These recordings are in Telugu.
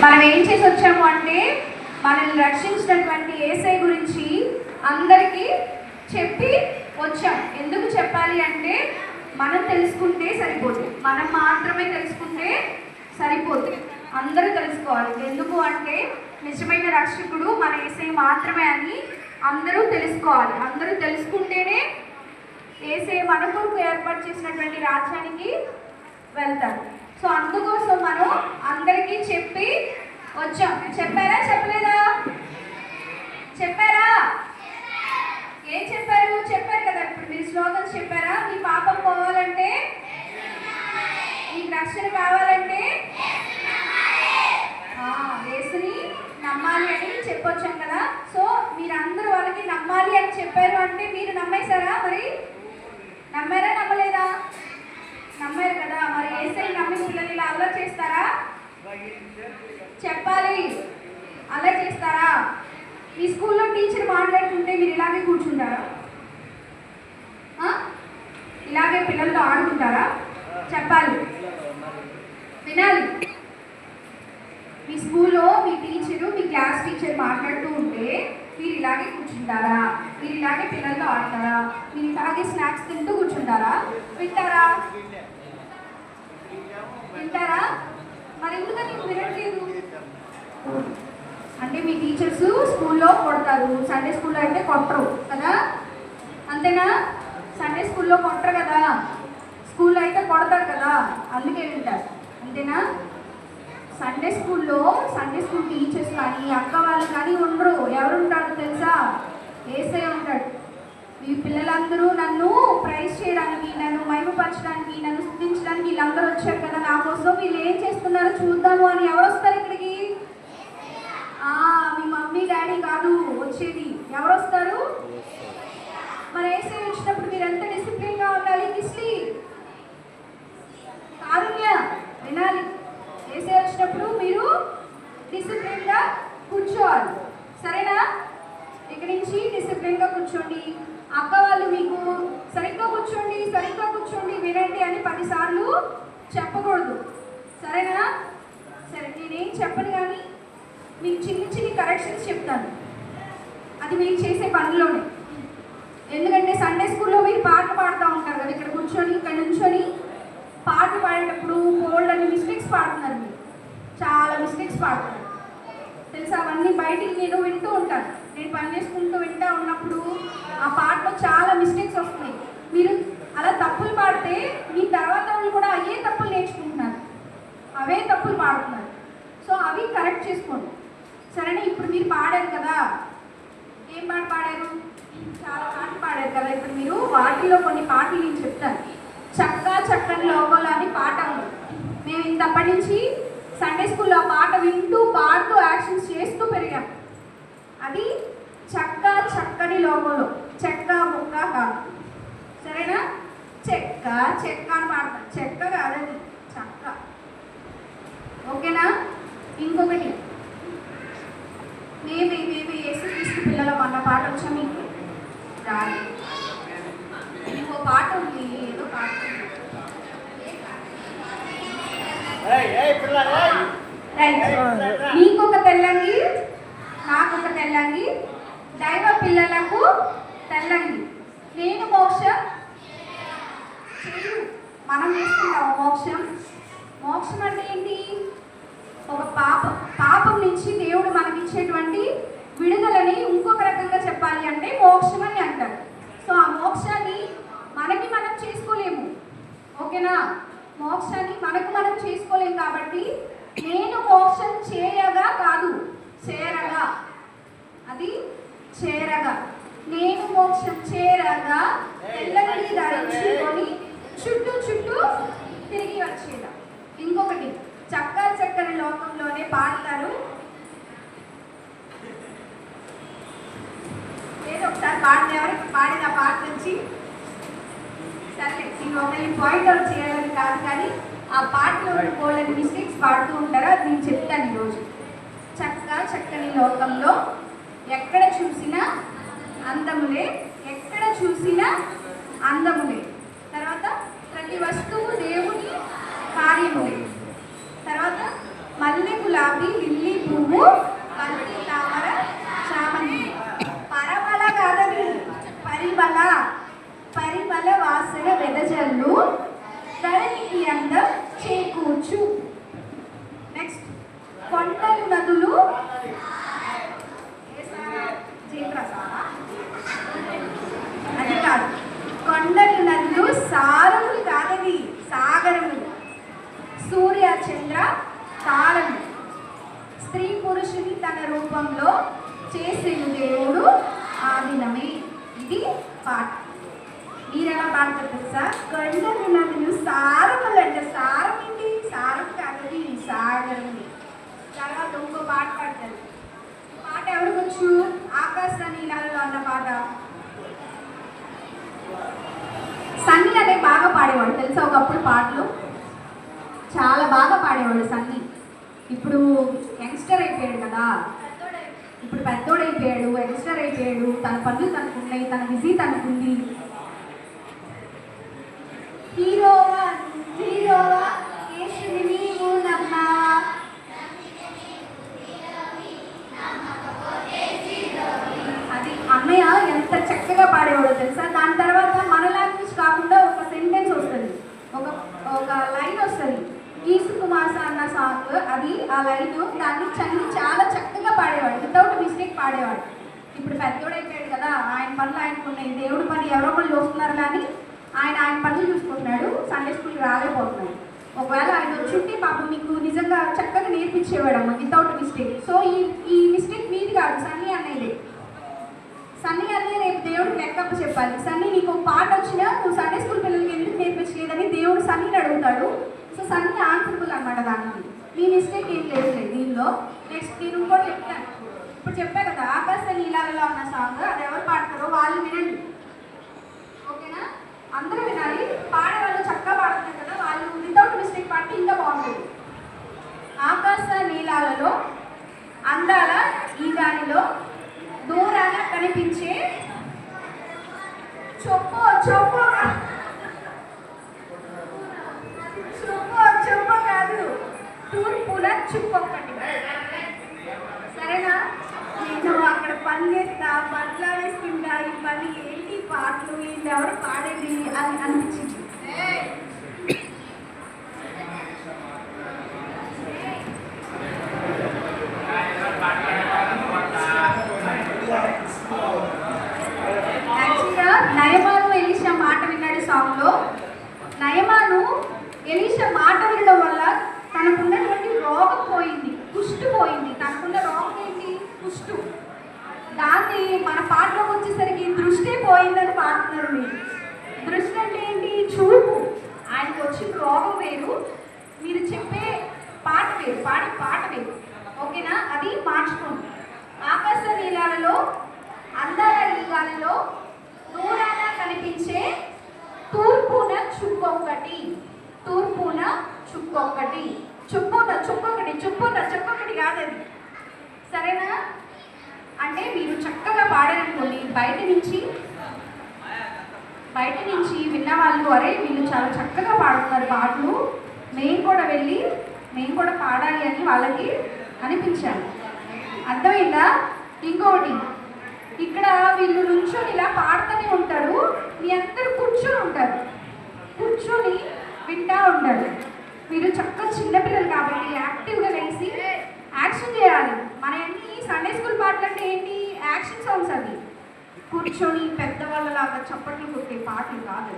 మనం ఏం చేసి వచ్చాము అంటే మనల్ని రక్షించినటువంటి యేసయ్య గురించి అందరికీ చెప్పి వచ్చాం. ఎందుకు చెప్పాలి అంటే మనం తెలుసుకుంటే సరిపోదు, మనం మాత్రమే తెలుసుకుంటే సరిపోదు, అందరూ తెలుసుకోవాలి. ఎందుకు అంటే నిజమైన రక్షకుడు మన యేసయ్య మాత్రమే అని అందరూ తెలుసుకోవాలి. అందరూ తెలుసుకుంటేనే యేసయ్య మన కొరకు ఏర్పాటు చేసినటువంటి రాజ్యానికి వెళ్తారు. సో అందుకోసం మనం అందరికీ చెప్పి వచ్చాం. చెప్పారా చెప్పలేదా? చెప్పారా? ఏం చెప్పారు? చెప్పారు కదా. ఇప్పుడు మీరు స్లోగన్స్ చెప్పారా? మీ పాపం పోవాలంటే, మీకు రక్షణ కావాలంటే యేసుని నమ్మాలి అని చెప్పొచ్చాం కదా. సో మీరందరూ వాళ్ళకి నమ్మాలి అని చెప్పారు అంటే మీరు నమ్మేశారా? మరి నమ్మారా నమ్మలేదా? నమ్మారు కదా. మరి యేసయ్య నమ్మిన పిల్లలు ఇలా అల్లరి చేస్తారా? చెప్పాలి, అల్లరి చేస్తారా? ఈ స్కూల్లో టీచర్ మాట్లాడుతుంటే మీరు ఇలాగే కూర్చుంటారా? ఇలాగే పిల్లలతో ఆడుకుంటారా? చెప్పాలి, వినాలి. మీ స్కూల్లో మీ టీచరు, మీ క్లాస్ టీచర్ మాట్లాడుతూ ఉంటే మీరు ఇలాగే కూర్చుంటారా? మీరు ఇలాగే పిల్లలతో ఆడతారా? మీరు ఇలాగే స్నాక్స్ తింటూ కూర్చుంటారా? వింటారా? వింటారా? మరి ఎందుకని వినట్లేదు? అంటే మీ టీచర్స్ స్కూల్లో కొడతారు, సండే స్కూల్లో అయితే కొట్టరు కదా, అంతేనా? సండే స్కూల్లో కొట్టరు కదా, స్కూల్లో అయితే కొడతారు కదా, అందుకే వింటారు, అంతేనా? సండే స్కూల్లో సండే స్కూల్ టీచర్స్ కానీ అక్క వాళ్ళు కానీ ఉండరు. ఎవరు ఉంటారు తెలుసా? యేసయ్య ఉంటాడు. ఈ పిల్లలందరూ నన్ను ప్రైజ్ చేయడానికి, నన్ను మహిమపరచడానికి, నన్ను స్తుతించడానికి వీళ్ళందరూ వచ్చారు కదా నా కోసం. వీళ్ళు ఏం చేస్తున్నారో చూద్దాము అని ఎవరు వస్తారు ఇక్కడికి? మీ మమ్మీ డాడీ కాదు వచ్చేది. ఎవరు వస్తారు? మరి యేసయ్య వచ్చినప్పుడు మీరు ఎంత డిసిప్లిన్గా ఉండాలి? కిస్లీ కారుణ్య వినాలి. యేసయ్య వచ్చినప్పుడు మీరు డిసిప్లిన్గా కూర్చోవాలి, సరేనా? ఇక్కడి నుంచి డిసిప్లిన్గా కూర్చోండి. అక్క వాళ్ళు మీకు సరిగ్గా కూర్చోండి, సరిగ్గా కూర్చోండి, వినండి అని 10 సార్లు చెప్పకూడదు, సరేనా? సరే, నేనేం చెప్పను కానీ మీకు చిన్ని కరెక్షన్స్ చెప్తాను. అది మీరు చేసే పనిలోనే. ఎందుకంటే సండే స్కూల్లో మీరు పాటలు పాడుతూ ఉంటారు కదా, ఇక్కడ కూర్చొని ఇక్కడ నుంచొని పాటలు పాడేటప్పుడు బోల్డ్ అని మిస్టేక్స్ పాడుతున్నారు. మీరు చాలా మిస్టేక్స్ పాడుతున్నారు తెలుసా? అవన్నీ బయటికి నేను వింటూ ఉంటాను. నేను పని చేసుకుంటూ వింటూ ఉన్నప్పుడు ఆ పాటలో చాలా మిస్టేక్స్ వస్తున్నాయి. మీరు అలా తప్పులు పాడితే మీ తర్వాత వాళ్ళు కూడా అయ్యే తప్పులు నేర్చుకుంటున్నారు, అవే తప్పులు పాడుతున్నారు. సో అవి కరెక్ట్ చేసుకోండి, సరేనా? ఇప్పుడు మీరు పాడారు కదా, ఏం పాట పాడారు? చాలా పాటలు పాడారు కదా. ఇప్పుడు మీరు వాటిలో కొన్ని పాటలు నేను చెప్తాను. చక్కా చక్కని లోకంలో అని పాట ఉంది. మేము ఇంతప్పటి నుంచి సండే స్కూల్లో ఆ పాట వింటూ పాడుతూ యాక్షన్స్ చేస్తూ పెరిగాం. అది చక్కా చక్కని లోకంలో, చెక్క ముక్క కాదు, సరేనా? చెక్క చెక్క అని పాడతాం, చెక్క కాదండి, చక్క, ఓకేనా? ఇంకొకటి మేమే యేసుక్రీస్తు పిల్లలం అన్న పాట వచ్చా మీకు? రాదు. ఇంకో పాట ఉంది, ఏదో పాట నీకొక తెల్లంగి నాకొక తెల్లంగి, దైవ పిల్లలకు తెల్లంగి, నేను మోక్షం చెయ్యు. మనం చేసుకుంటాము మోక్షం. మోక్షం అంటే ఏంటి? ఒక పాపం నుంచి దేవుడు మనకిచ్చేటువంటి విడుదలని ఇంకొక రకంగా చెప్పాలి అంటే మోక్షం అని అంటారు. సో ఆ మోక్షాన్ని మనం చేసుకోలేము, ఓకేనా? మోక్షాన్ని మనం చేసుకోలేము. కాబట్టి నేను మోక్షం చేయగా కాదు, చేరగా, అది చేరగా, నేను మోక్షం చేరగా తెల్లని ధరించుకొని చుట్టూ తిరిగి వచ్చేదా. ఇంకొకటి చక్కా చక్కని లోకంలోనే పాడతారు. ఏదో ఒకసారి పాడిన ఎవరికి పాడిన పాట నుంచి, సరే నేను ఒకరిని పాయింట్ అవుట్ చేయాలని కాదు కానీ ఆ పాటలో పోలేని మిస్టేక్స్ పాడుతూ ఉంటారో అది నేను చెప్తాను ఈరోజు. చక్కా చక్కని లోకంలో ఎక్కడ చూసినా అందములే, ఎక్కడ చూసినా అందములే. తర్వాత ప్రతి వస్తువు దేవుని కార్యములే. తర్వాత మల్లె గులాబీ లిల్లీ పువ్వు బంతి తామర చామంతి పరమల కాదది పరిమళ పరిమళ వాసన వెదజల్లు ధరణికి అందం చేకూర్చు. నెక్స్ట్ కొండలు నదులు అది కాదు, కొండలు నదులు సారములు కాదవి సాగరములు. సూర్య చంద్ర తారము స్త్రీ పురుషుని తన రూపంలో చేసిన దేవుడు ఆ దినమే. ఇది పాట. మీరు ఎలా పాడతారు తెలుసా? కొండలు నదులు సారములు అంటే సారం ఏంటి? సారం కాదది సాగరములు. తర్వాత ఇంకో పాట పాడతారు. పాట ఎవరికి వచ్చు? ఆకాశ నీళ్ళలో అన్న పాట సన్నీ అనే బాగా పాడేవాడు తెలుసా? ఒకప్పుడు పాటలు చాలా బాగా పాడేవాడు సన్నీ. ఇప్పుడు యంగ్స్టర్ అయిపోయాడు కదా, ఇప్పుడు పెద్దోడైపోయాడు, యంగ్స్టర్ అయిపోయాడు, తన పనులు తనకున్నాయి, తన బిజీ తనకుంది. హీరోవా హీరోవా యేసుని నీవు నమ్మావా, అది అన్నయ్య ఎంత చక్కగా పాడేవాడో తెలుసా? దాని తర్వాత మన లాంగ్వేజ్ కాకుండా ఒక సెంటెన్స్ వస్తుంది, ఒక ఒక లైన్ వస్తుంది. ఈసుకు మాస అన్న సాంగ్, అది ఆ లైన్ దాన్ని చాలా చక్కగా పాడేవాడు, వితౌట్ మిస్టేక్ పాడేవాడు. ఇప్పుడు పెద్దోడైపోయాడు కదా, ఆయన పనులు ఆయనకున్నాయి, దేవుడి పని ఎవరో ఒకళ్ళు చూస్తున్నారు కానీ ఆయన పనులు చూసుకుంటున్నాడు, సండే స్కూల్కి రాలేకపోతున్నాడు. ఒకవేళ ఆయన వచ్చుంటే పాపం మీకు నిజంగా చక్కగా నేర్పించేవాడమ్మ వితౌట్ మిస్టేక్. సో ఈ మిస్టేక్ మీది కాదు, సన్నీ అన్నయ్యదే. సన్నీ అన్నయ్య రేపు దేవుడికి లెక్కప్ప చెప్పాలి. సన్నీ నీకు పాట వచ్చినా నువ్వు సండే స్కూల్ పిల్లలకి ఎందుకు నేర్పించలేదని దేవుడు సన్నీని అడుగుతాడు. సో సన్నీ ఆన్సరబుల్ అనమాట దానికి. మీ మిస్టేక్ ఏం లేదు దీనిలో. నెక్స్ట్ నేను ఇంకోటి చెప్తాను. ఇప్పుడు చెప్పా కదా ఆకాశ నీళ్ళలో ఉన్న సాంగ్, అది ఎవరు పాడతారో వాళ్ళు వినండి, ఓకేనా? అందరూ వినాలి. పాడేవాళ్ళు చక్కగా పాడుతున్నారు కదా, వాళ్ళు వితౌట్ మిస్టేక్ పాడితే ఇంకా బాగుంటుంది. ఆకాశ నీళ్ళలో అందాల ఈ గాలిలో దూరాన కనిపించే చొప్పు చొప్పు చొప్పు చొప్పు కాదు, తూర్పున చుక్కొక్కటి. సరేనా? నేను అక్కడ పని చేస్తా, బట్టలు వేసుకుంటా, ఈ పని ఏంటి పాటలు వీళ్ళు ఎవరు పాడేది అని అనిపించింది. యాక్చువల్గా నయమాను ఎలీషా మాట విన్నాడు సాంగ్లో. నయమాను ఎలీషా మాట వినడం వల్ల తనకున్నటువంటి రోగం పోయింది, కుష్టు పోయింది. తనకున్న రోగం ఏంటి? కుష్టు. దాన్ని మన పాటలోకి వచ్చేసరికి దృష్టి పోయిందని పాడుతున్నారు మీరు. దృష్టి అంటే ఏంటి? చూపు. ఆయనకు వచ్చిన రోగం వేరు, మీరు చెప్పే పాట వేరు, పాడే పాట వేరు, ఓకేనా? అది మార్చుకోండి. ఆకాశ నీళ్ళలో అందాల ఈ గాలిలో దూరాన కనిపించే తూర్పున చుక్కొక్కటి, తూర్పున చుక్కొక్కటి, చుక్కొక్కటి కాదది. సరేనా? అంటే మీరు చక్కగా పాడారనుకోండి, బయట నుంచి విన్న వాళ్ళు అరే వీళ్ళు చాలా చక్కగా పాడుతున్నారు పాటలు, మేము కూడా పాడాలి అని వాళ్ళకి అనిపించాలి. అర్థమైందా? ఇంకొకటి, ఇక్కడ వీళ్ళు నుంచొని ఇలా పాడుతూనే ఉంటారు, మీ అందరూ కూర్చొని వింటా ఉంటారు. మీరు చక్కగా చిన్నపిల్లలు కాబట్టి యాక్టివ్గా వేసి యాక్షన్ చేయాలి. మన అన్ని సండే స్కూల్ పాటలు అంటే ఏంటి? Action songs. అవి కూర్చొని పెద్దవాళ్ళలాగా చప్పట్లు కొట్టే పాటలు కాదు.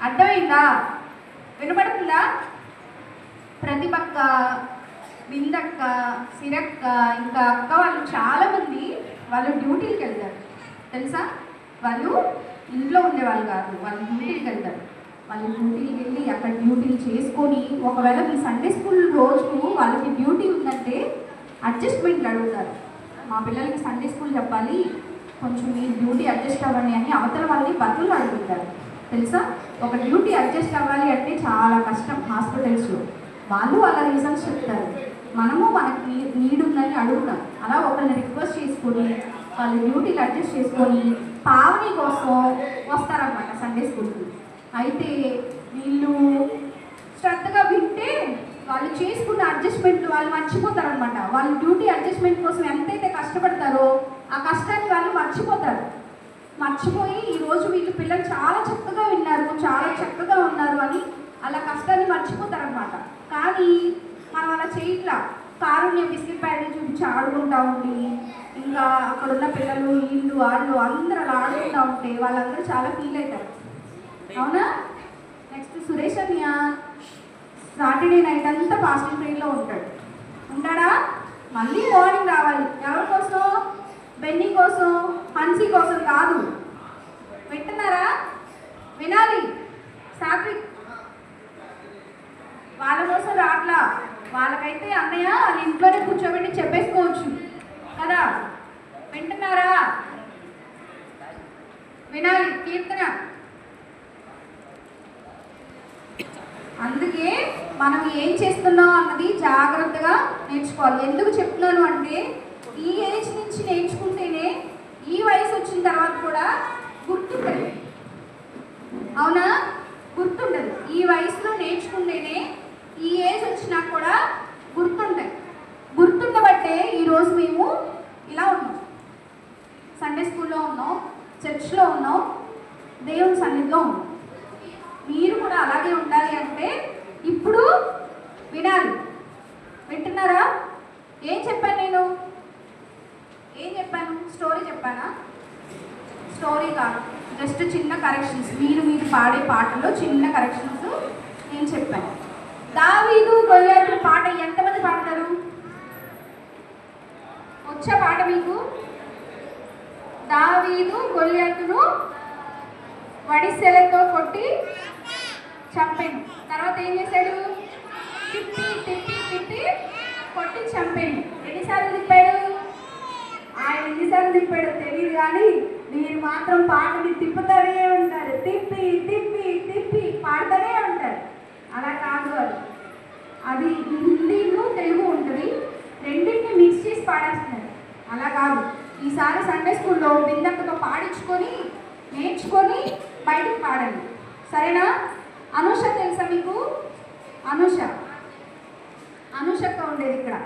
అర్థమైందా? వినపడుతుందా? ప్రతిపక్క, బిందక్క, సిరక్క, ఇంకా అక్క వాళ్ళు చాలామంది వాళ్ళు డ్యూటీకి వెళ్తారు తెలుసా? వాళ్ళు ఇంట్లో ఉండేవాళ్ళు కాదు, వాళ్ళు డ్యూటీకి వెళ్తారు. వాళ్ళు డ్యూటీకి వెళ్ళి అక్కడ డ్యూటీలు చేసుకొని, ఒకవేళ మీ సండే స్కూల్ రోజు వాళ్ళకి డ్యూటీ ఉందంటే అడ్జస్ట్మెంట్లు అడుగుతారు. మా పిల్లలకి సండే స్కూల్ చెప్పాలి, కొంచెం మీ డ్యూటీ అడ్జస్ట్ అవ్వండి అని అవతల వాళ్ళని బతులు అడుగుతారు తెలుసా? ఒక డ్యూటీ అడ్జస్ట్ అవ్వాలి అంటే చాలా కష్టం హాస్పిటల్స్లో. వాళ్ళు వాళ్ళ రీజన్స్ చెప్తారు, మనము మనకి నీడ్ ఉందని అడుగుతాం. అలా ఒకరిని రిక్వెస్ట్ చేసుకొని వాళ్ళు డ్యూటీలు అడ్జస్ట్ చేసుకొని పావని కోసం వస్తారనమాట సండే స్కూల్కి. అయితే వీళ్ళు శ్రద్ధగా వింటే వాళ్ళు చేసుకున్న అడ్జస్ట్మెంట్లు వాళ్ళు మర్చిపోతారు అనమాట. వాళ్ళు డ్యూటీ అడ్జస్ట్మెంట్ కోసం ఎంతైతే కష్టపడతారో ఆ కష్టాన్ని వాళ్ళు మర్చిపోతారు. మర్చిపోయి ఈరోజు వీళ్ళు పిల్లలు చాలా చక్కగా విన్నారు, చాలా చక్కగా ఉన్నారు అని అలా కష్టాన్ని మర్చిపోతారనమాట. కానీ మనం అలా చేయట్లా. కారుణ్య బిస్కెట్ ప్యాకెట్ చూపించి ఆడుకుంటా ఉండి, ఇంకా అక్కడ ఉన్న పిల్లలు వీళ్ళు వాళ్ళు అందరూ అలా ఆడుకుంటూ ఉంటే వాళ్ళందరూ చాలా ఫీల్ అవుతారు. అవునా? నెక్స్ట్ సురేష్ అన్నయ్య సాటర్డే నైట్ అంతా ఫాస్టింగ్ ప్రేయర్లో ఉంటాడా? మళ్ళీ మార్నింగ్ రావాలి. ఎవరి కోసం? బెన్నీ కోసం, హన్సీ కోసం కాదు. వింటున్నారా? వినాలి. సాత్విక్ వాళ్ళ కోసం రాట్లా. వాళ్ళకైతే అన్నయ్య వాళ్ళ ఇంట్లోనే కూర్చోబెట్టి చెప్పేసుకోవచ్చు కదా. వింటున్నారా? వినాలి. కీర్తన. అందుకే మనం ఏం చేస్తున్నాం అన్నది జాగ్రత్తగా నేర్చుకోవాలి. ఎందుకు చెప్తున్నాను అంటే ఈ ఏజ్ నుంచి నేర్చుకుంటేనే ఈ వయసు వచ్చిన తర్వాత కూడా గుర్తుంటుంది. అవునా? గుర్తుంటుంది. ఈ వయసులో నేర్చుకుంటేనే ఈ ఏజ్ వచ్చినా కూడా గుర్తుంటాయి. గుర్తుండబట్టే ఈరోజు మేము ఇలా ఉన్నాం. సండే స్కూల్లో ఉన్నాం, చర్చ్లో ఉన్నాం, దేవుని సన్నిధిలో ఉన్నాం. మీరు కూడా అలాగే ఉండాలి అంటే ఇప్పుడు వినాలి. వింటున్నారా? ఏం చెప్పాను నేను? ఏం చెప్పాను? స్టోరీ చెప్పానా? స్టోరీ కాదు, జస్ట్ చిన్న కరెక్షన్స్. మీరు పాడే పాటలో చిన్న కరెక్షన్స్ నేను చెప్పాను. దావీదు గొల్యాతు పాట ఎంతమంది పాడతారు? వచ్చే పాట మీకు? దావీదు గొల్యాతును వడిసెలతో కొట్టి చంపాను. తర్వాత ఏం చేశాడు? తిప్పి తిప్పి తిప్పి కొట్టి చంపాను. ఎన్నిసార్లు తిప్పాడు? ఆయన ఎన్నిసార్లు తిప్పాడో తెలియదు, కానీ మీరు మాత్రం పాటని తిప్పుతూనే ఉంటారు. తిప్పి తిప్పి తిప్పి పాడుతూనే ఉంటారు. అలా కాదు, అది హిందీలో తెలుగు ఉంటుంది, రెండింటిని మిక్స్ చేసి పాడేస్తున్నారు. అలా కాదు. ఈసారి సండే స్కూల్లో బిందక్కతో పాడించుకొని నేర్చుకొని బయటకు పాడండి. సరేనా? అనుష తెలుసా మీకు? అనుషక్క ఉండేది ఇక్కడ.